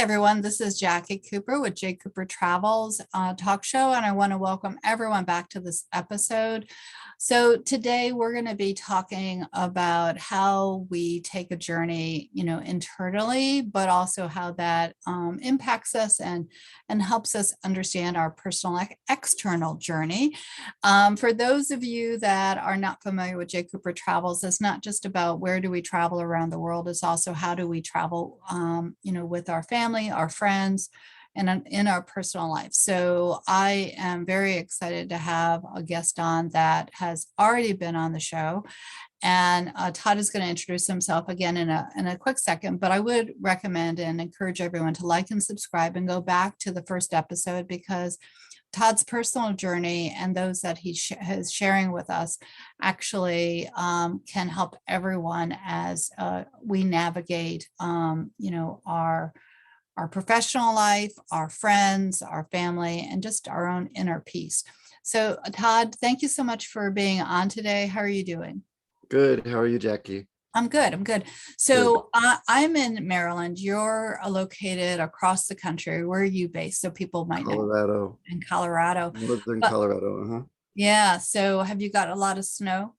everyone. This is Jacqui Cooper with JCooperTravels talk show, and I want to welcome everyone back to this episode. So today we're going to be talking about how we take a journey, internally, but also how that impacts us and helps us understand our personal external journey. For those of you that are not familiar with JCooperTravels, it's not just about where do we travel around the world. It's also how do we travel, with our family, our friends, and in our personal life. So I am very excited to have a guest on that has already been on the show. And Todd is going to introduce himself again in a quick second, but I would recommend and encourage everyone to like and subscribe and go back to the first episode, because Todd's personal journey and those that he is sharing with us actually can help everyone as we navigate, our professional life, our friends, our family, and just our own inner peace. So Todd, thank you so much for being on today. How are you doing? Good. How are you, Jacqui? I'm good. So I'm in Maryland. You're located across the country. Where are you based? So people might know. Colorado. In Colorado. Northern Colorado. Yeah. So have you got a lot of snow?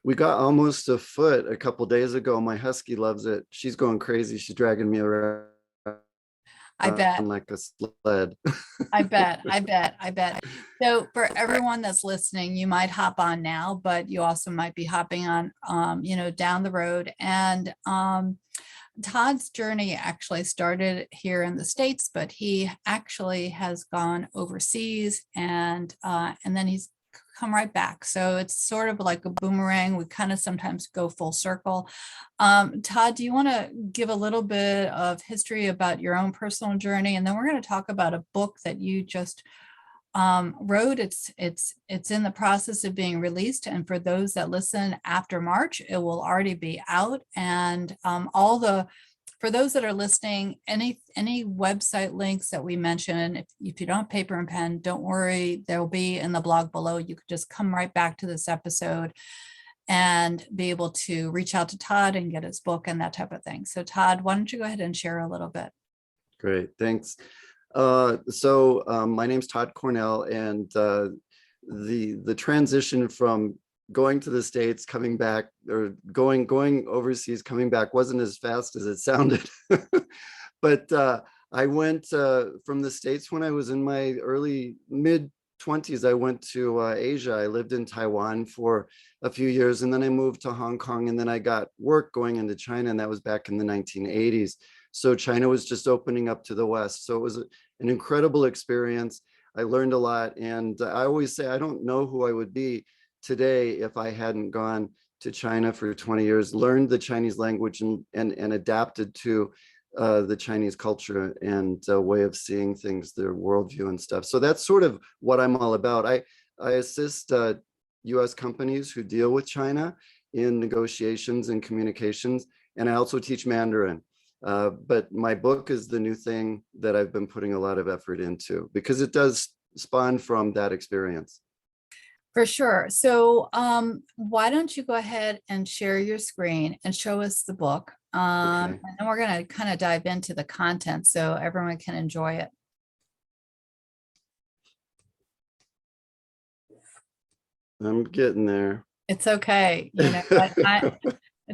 We got almost a foot a couple days ago. My husky loves it. She's going crazy. She's dragging me around. I bet. Like a sled. I bet. So for everyone that's listening, you might hop on now, but you also might be hopping on, down the road. And Todd's journey actually started here in the States, but he actually has gone overseas, and then he's come right back. So it's sort of like a boomerang. We kind of sometimes go full circle. Todd, do you want to give a little bit of history about your own personal journey? And then we're going to talk about a book that you just wrote. It's in the process of being released. And for those that listen after March, it will already be out. And for those that are listening, any website links that we mention, if you don't have paper and pen, don't worry, they'll be in the blog below. You could just come right back to this episode and be able to reach out to Todd and get his book and that type of thing. So Todd, why don't you go ahead and share a little bit? Great, thanks. My name's Todd Cornell, and the transition from going to the States, coming back, or going overseas, coming back wasn't as fast as it sounded. But I went from the States when I was in my mid-20s. I went to Asia. I lived in Taiwan for a few years, and then I moved to Hong Kong, and then I got work going into China, and that was back in the 1980s. So China was just opening up to the West. So it was an incredible experience. I learned a lot, and I always say I don't know who I would be today if I hadn't gone to China for 20 years, learned the Chinese language and adapted to the Chinese culture and way of seeing things, their worldview and stuff. So that's sort of what I'm all about. I assist US companies who deal with China in negotiations and communications, and I also teach Mandarin. But my book is the new thing that I've been putting a lot of effort into, because it does spawn from that experience. For sure. So why don't you go ahead and share your screen and show us the book. Okay. And then we're going to kind of dive into the content so everyone can enjoy it. I'm getting there. It's okay.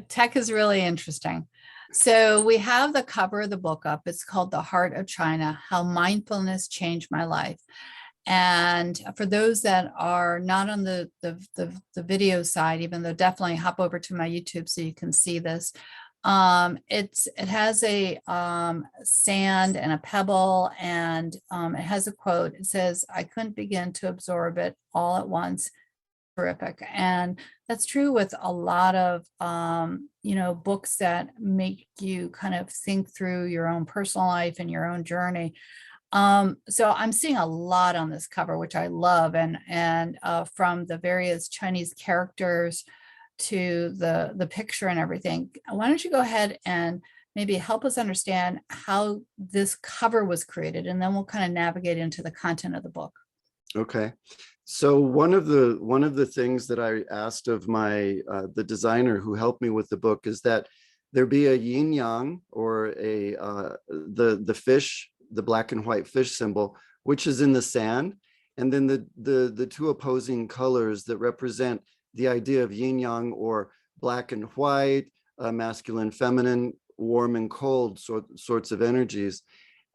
Tech is really interesting. So we have the cover of the book up. It's called The Heart of China: How Mindfulness Changed My Life. And for those that are not on the video side, even though definitely hop over to my YouTube so you can see this. It has a sand and a pebble, and it has a quote. It says, "I couldn't begin to absorb it all at once." Terrific. And that's true with a lot of books that make you kind of think through your own personal life and your own journey. So I'm seeing a lot on this cover, which I love, and from the various Chinese characters to the picture and everything. Why don't you go ahead and maybe help us understand how this cover was created, and then we'll kind of navigate into the content of the book. Okay. So one of the things that I asked of my the designer who helped me with the book is that there be a yin yang, or a the fish, the black and white fish symbol, which is in the sand, and then the two opposing colors that represent the idea of yin yang, or black and white, masculine, feminine, warm and cold sorts of energies.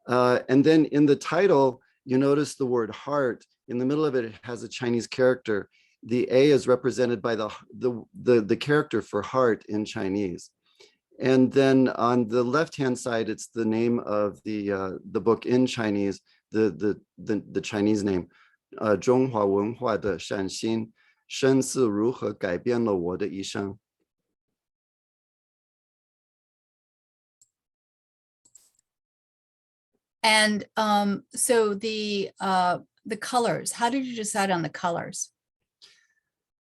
And then in the title, you notice the word heart. In the middle of it, it has a Chinese character. The A is represented by the character for heart in Chinese. And then on the left-hand side, it's the name of the book in Chinese, the Chinese name, 中华文化的善心，生是如何改变了我的一生。And so the colors, how did you decide on the colors?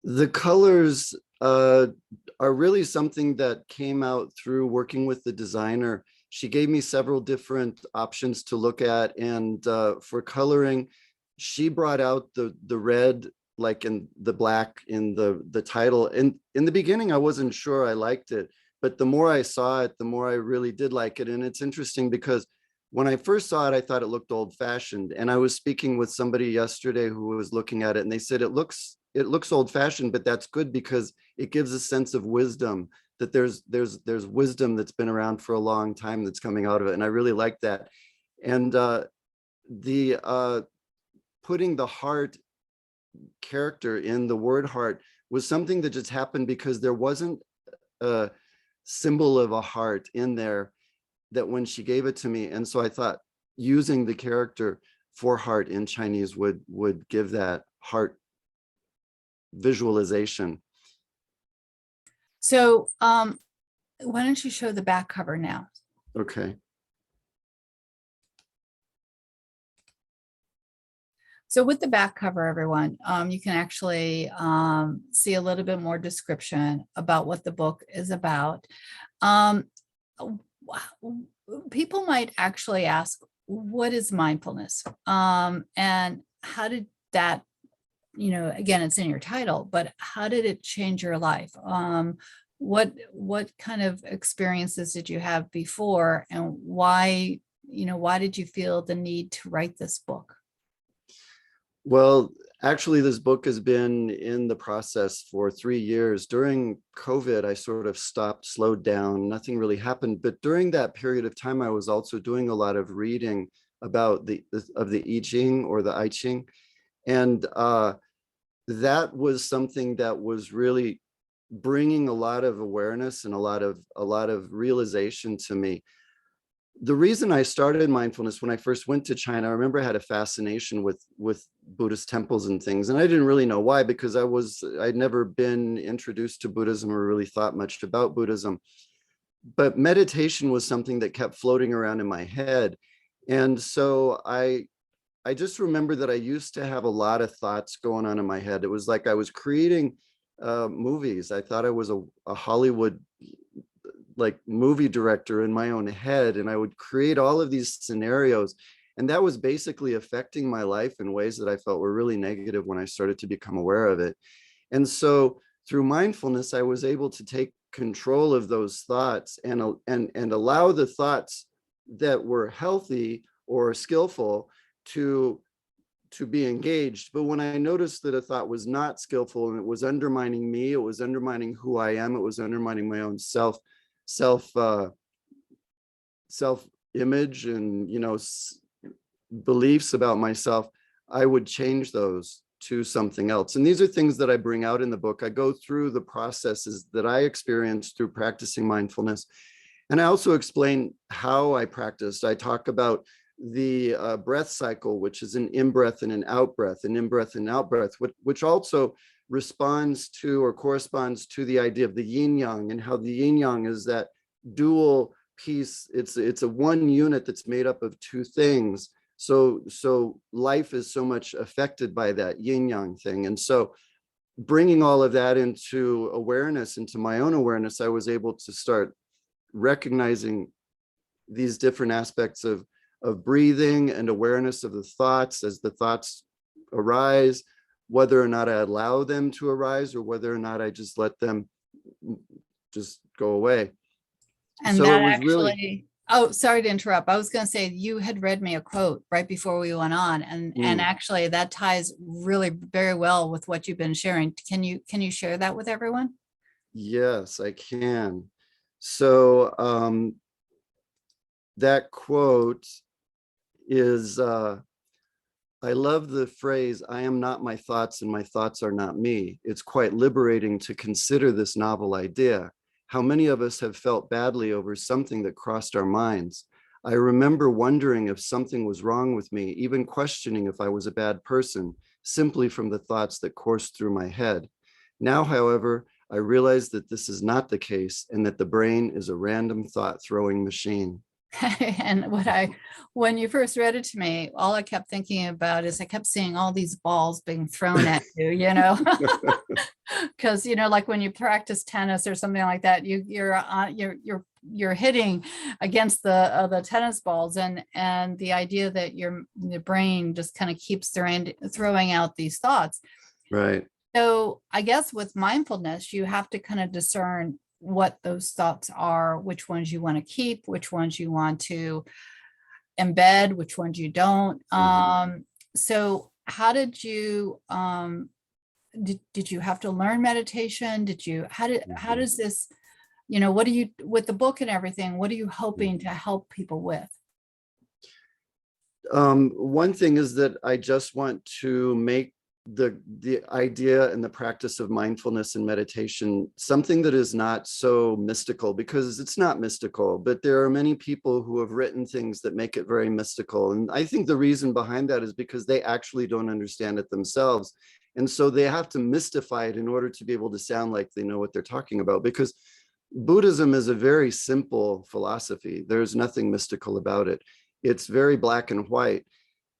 The colors are really something that came out through working with the designer. She gave me several different options to look at, and for coloring, she brought out the red, like in the black in the title. And in the beginning, I wasn't sure I liked it, but the more I saw it, the more I really did like it. And it's interesting because when I first saw it, I thought it looked old-fashioned. And I was speaking with somebody yesterday who was looking at it, and they said it looks old-fashioned, but that's good because it gives a sense of wisdom, that there's wisdom that's been around for a long time that's coming out of it. And I really like that. And the putting the heart character in the word heart was something that just happened because there wasn't a symbol of a heart in there that when she gave it to me. And so I thought using the character for heart in Chinese would give that heart visualization. So why don't you show the back cover now? Okay. So with the back cover, everyone, you can actually see a little bit more description about what the book is about. People might actually ask, what is mindfulness? And how did that, again, it's in your title, but how did it change your life? What kind of experiences did you have before, and why did you feel the need to write this book? Well, actually, this book has been in the process for 3 years. During COVID, I sort of stopped, slowed down, nothing really happened. But during that period of time, I was also doing a lot of reading about the I Ching, or the I Ching. And that was something that was really bringing a lot of awareness and a lot of realization to me. The reason I started mindfulness when I first went to China, I remember I had a fascination with Buddhist temples and things. And I didn't really know why, because I'd never been introduced to Buddhism or really thought much about Buddhism. But meditation was something that kept floating around in my head. And so I just remember that I used to have a lot of thoughts going on in my head. It was like I was creating movies. I thought I was a Hollywood movie director in my own head, and I would create all of these scenarios, and that was basically affecting my life in ways that I felt were really negative when I started to become aware of it. And so through mindfulness, I was able to take control of those thoughts and allow the thoughts that were healthy or skillful to be engaged. But when I noticed that a thought was not skillful and it was undermining me, it was undermining who I am, it was undermining my own self image and beliefs about myself, I would change those to something else. And these are things that I bring out in the book. I go through the processes that I experienced through practicing mindfulness, and I also explain how I practiced. I talk about the breath cycle, which is an in-breath and an out-breath, an in-breath and out-breath, which also responds to or corresponds to the idea of the yin yang, and how the yin yang is that dual piece. It's a one unit that's made up of two things. So life is so much affected by that yin yang thing. And so bringing all of that into awareness, into my own awareness, I was able to start recognizing these different aspects of breathing and awareness of the thoughts as the thoughts arise, whether or not I allow them to arise or whether or not I just let them just go away. And So it that was really, actually, oh, sorry to interrupt. I was going to say you had read me a quote right before we went on, and mm, actually that ties really very well with what you've been sharing. Can you share that with everyone? yes, I can. So that quote is, I love the phrase, I am not my thoughts and my thoughts are not me. It's quite liberating to consider this novel idea. How many of us have felt badly over something that crossed our minds? I remember wondering if something was wrong with me, even questioning if I was a bad person, simply from the thoughts that coursed through my head. Now, however, I realize that this is not the case and that the brain is a random thought throwing machine. And when you first read it to me, all I kept thinking about is I kept seeing all these balls being thrown at you, because like when you practice tennis or something like that, you're hitting against the tennis balls, and the idea that the brain just kind of keeps throwing out these thoughts. Right. So I guess with mindfulness, you have to kind of discern what those thoughts are, which ones you want to keep, which ones you want to embed, which ones you don't. Mhm. So how did you did you have to learn meditation? How Mhm. does this, what do you, with the book and everything, what are you hoping to Mhm. help people with? One thing is that I just want to make the idea and the practice of mindfulness and meditation something that is not so mystical, because it's not mystical, but there are many people who have written things that make it very mystical. And I think the reason behind that is because they actually don't understand it themselves. And so they have to mystify it in order to be able to sound like they know what they're talking about, because Buddhism is a very simple philosophy. There's nothing mystical about it. It's very black and white.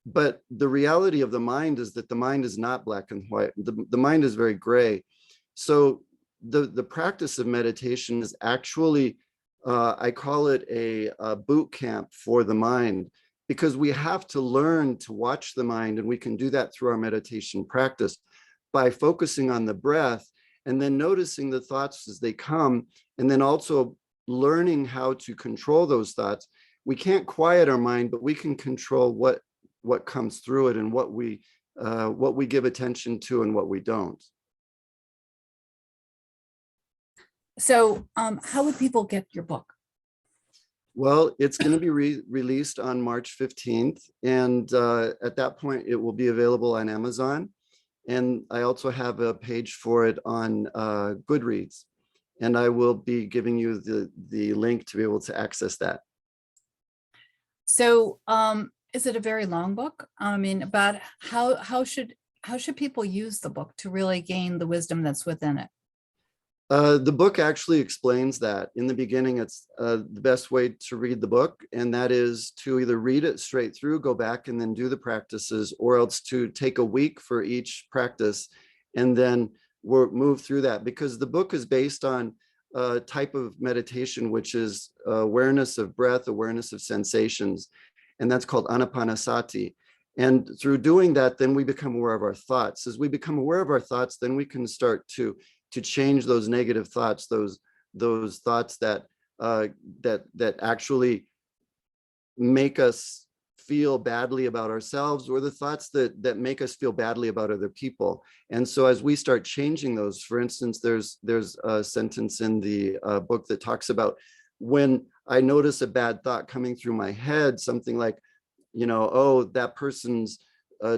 But the reality of the mind is that the mind is not black and white. The mind is very gray. So the practice of meditation is actually, I call it a boot camp for the mind, because we have to learn to watch the mind, and we can do that through our meditation practice by focusing on the breath and then noticing the thoughts as they come, and then also learning how to control those thoughts. We can't quiet our mind, but we can control what comes through it, and what we give attention to and what we don't. So how would people get your book? Well, it's going to be released on March 15th, and at that point, it will be available on Amazon. And I also have a page for it on Goodreads, and I will be giving you the link to be able to access that. So is it a very long book? I mean, about how should people use the book to really gain the wisdom that's within it? The book actually explains that. In the beginning, it's the best way to read the book, and that is to either read it straight through, go back and then do the practices, or else to take a week for each practice and then move through that, because the book is based on a type of meditation, which is awareness of breath, awareness of sensations, and that's called anapanasati. And through doing that, then we become aware of our thoughts. As we become aware of our thoughts, then we can start to change those negative thoughts, those thoughts that that actually make us feel badly about ourselves, or the thoughts that make us feel badly about other people. And so as we start changing those, for instance, there's a sentence in the book that talks about, when I notice a bad thought coming through my head, something like, oh, that person's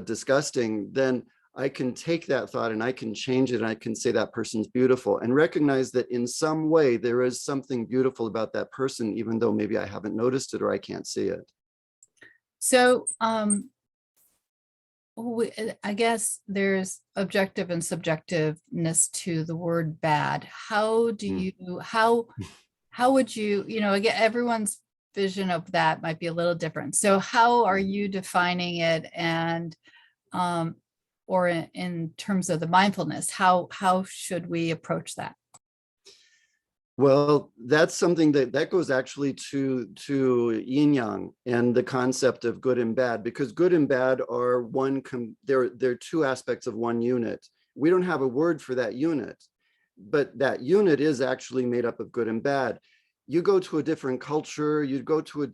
disgusting, then I can take that thought and I can change it, and I can say that person's beautiful, and recognize that in some way there is something beautiful about that person, even though maybe I haven't noticed it or I can't see it. So I guess there's objective and subjectiveness to the word bad. How do Mm. you how would you, again, everyone's vision of that might be a little different. So how are you defining it, and um or in terms of the mindfulness, how should we approach that? Well, that's something that goes actually to yin yang and the concept of good and bad, because good and bad are they're two aspects of one unit. We don't have a word for that unit, but that unit is actually made up of good and bad. you go to a different culture, you go to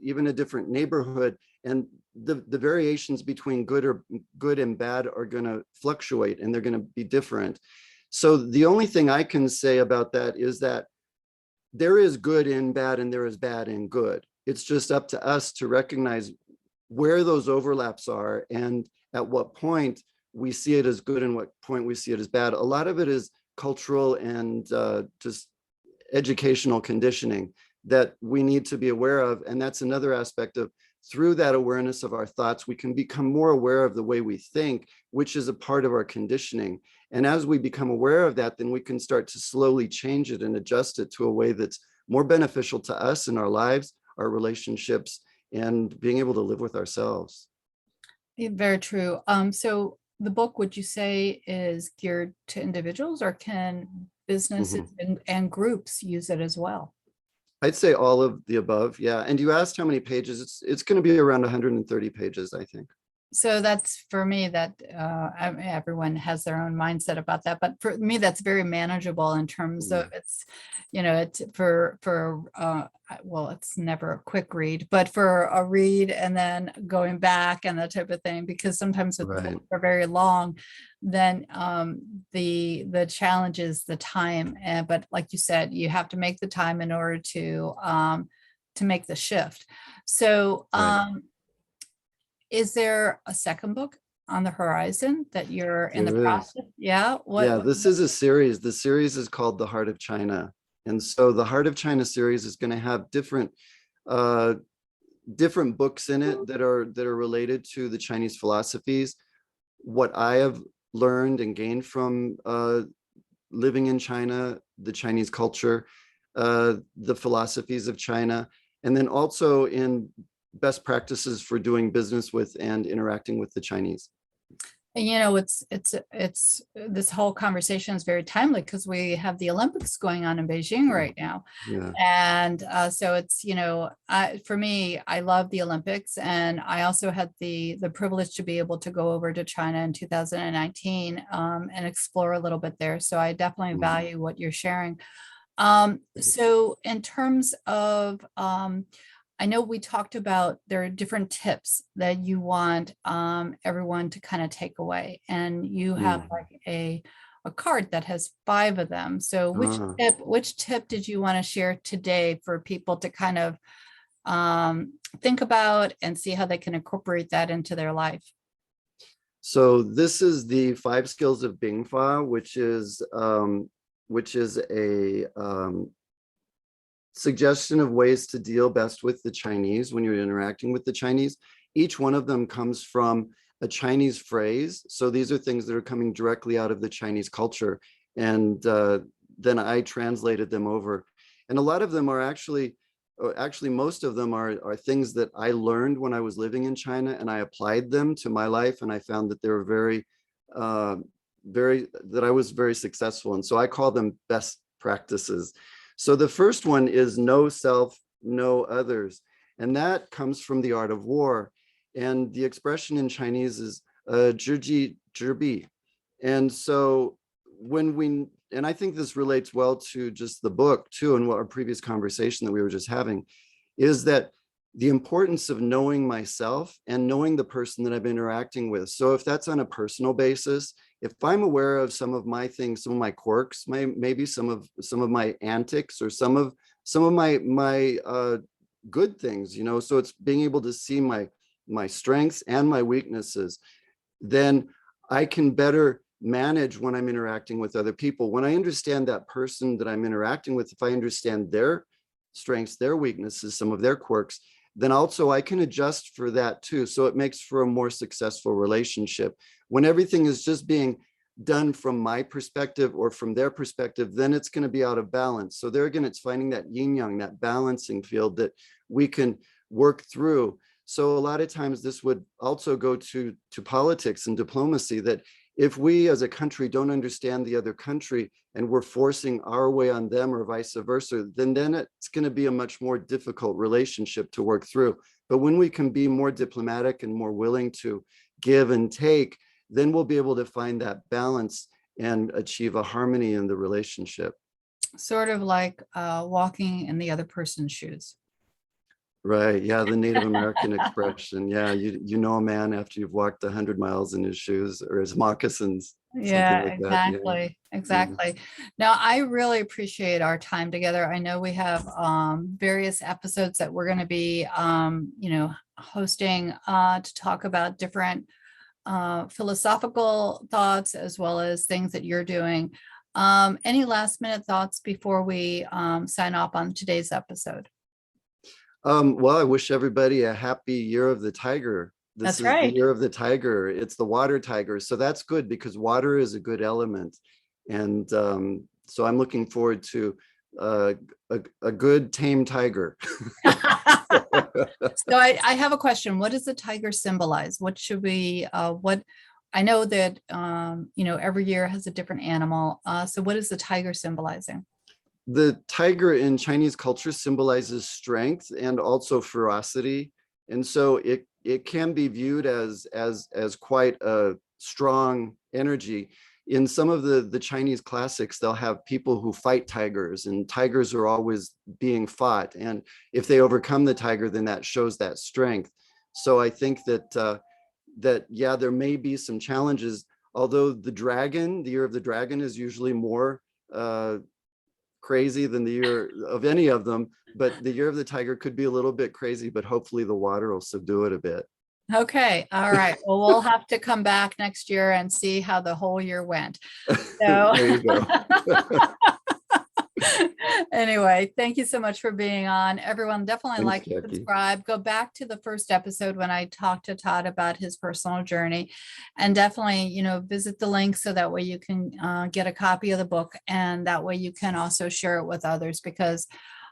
even a different neighborhood, and the variations between good and bad are going to fluctuate, and they're going to be different. So the only thing I can say about that is that there is good in bad and there is bad in good. It's just up to us to recognize where those overlaps are and at what point we see it as good and what point we see it as bad. A lot of it is cultural and just educational conditioning that we need to be aware of. And that's another aspect of, through that awareness of our thoughts, we can become more aware of the way we think, which is a part of our conditioning. And as we become aware of that, then we can start to slowly change it and adjust it to a way that's more beneficial to us in our lives, our relationships, and being able to live with ourselves. Very true. So the book, would you say, is geared to individuals, or can businesses and groups use it as well? I'd say all of the above. Yeah. And you asked how many pages. It's going to be around 130 pages, I think. So that's, for me, that I mean, everyone has their own mindset about that, but for me, that's very manageable in terms of it's, it's well, it's never a quick read, but for a read and then going back and that type of thing, because sometimes if the books are very long, then the challenge is the time. But like you said, you have to make the time in order to make the shift. So is there a second book on the horizon that you're in the process? Yeah. This is a series. The series is called The Heart of China. And so the Heart of China series is going to have different books in it that are related to the Chinese philosophies, what I have learned and gained from living in China, the Chinese culture, the philosophies of China, and then also in best practices for doing business with and interacting with the Chinese. And it's this whole conversation is very timely because we have the Olympics going on in Beijing right now. And so it's, for me, I love the Olympics, and I also had the privilege to be able to go over to China in 2019 and explore a little bit there. So I definitely value what you're sharing. So in terms of I know we talked about there are different tips that you want everyone to kind of take away, and you have like a card that has 5 of them. So which tip did you want to share today for people to kind of think about and see how they can incorporate that into their life? So this is the 5 skills of Bingfa, which is a suggestion of ways to deal best with the Chinese when you're interacting with the Chinese. Each one of them comes from a Chinese phrase. So these are things that are coming directly out of the Chinese culture. And then I translated them over. And a lot of them are actually most of them are things that I learned when I was living in China, and I applied them to my life. And I found that they were that I was very successful. And so I call them best practices. So the first one is know self, know others. And that comes from the art of war. And the expression in Chinese is zhi zhi. And so and I think this relates well to just the book too, and what our previous conversation that we were just having, is that the importance of knowing myself and knowing the person that I'm interacting with. So if that's on a personal basis, if I'm aware of some of my things, some of my quirks, maybe some of my antics, or some of my good things, so it's being able to see my strengths and my weaknesses, then I can better manage when I'm interacting with other people. When I understand that person that I'm interacting with, if I understand their strengths, their weaknesses, some of their quirks, then also I can adjust for that too. So it makes for a more successful relationship. When everything is just being done from my perspective or from their perspective, then it's going to be out of balance. So there again, it's finding that yin yang, that balancing field that we can work through. So a lot of times this would also go to politics and diplomacy, that if we as a country don't understand the other country and we're forcing our way on them or vice versa, then it's going to be a much more difficult relationship to work through. But when we can be more diplomatic and more willing to give and take, then we'll be able to find that balance and achieve a harmony in the relationship. sort of like walking in the other person's shoes. Right. Yeah. The Native American expression. Yeah. You know a man after you've walked 100 miles in his shoes or his moccasins, something Yeah, like that. Yeah. exactly. Yeah. Exactly. Now, I really appreciate our time together. I know we have various episodes that we're going to be, hosting to talk about different philosophical thoughts as well as things that you're doing. Any last minute thoughts before we sign off on today's episode? Well, I wish everybody a happy year of the tiger. This That's is the right. year of the tiger. It's the water tiger. So that's good because water is a good element. And so I'm looking forward to uh, a good tame tiger. So I have a question. What does the tiger symbolize? What should we, what, I know that, every year has a different animal. So what is the tiger symbolizing? The tiger in Chinese culture symbolizes strength and also ferocity. And so it can be viewed as quite a strong energy. In some of the Chinese classics, they'll have people who fight tigers, and tigers are always being fought. And if they overcome the tiger, then that shows that strength. So I think that yeah, there may be some challenges, although the year of the dragon is usually more crazy than the year of any of them, but the year of the tiger could be a little bit crazy, but hopefully the water will subdue it a bit. Okay. All right. Well, we'll have to come back next year and see how the whole year went. So There you go. anyway, thank you so much for being on. Everyone, definitely Thanks, like, Jacqui. subscribe, go back to the first episode when I talked to Todd about his personal journey, and definitely, visit the link so that way you can get a copy of the book, and that way you can also share it with others, because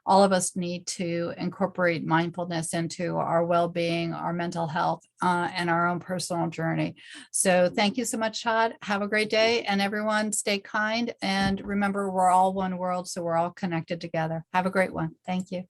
all of us need to incorporate mindfulness into our well-being, our mental health, and our own personal journey. So thank you so much, Todd. Have a great day, and everyone stay kind. And remember, we're all one world, so we're all connected together. Have a great one. Thank you.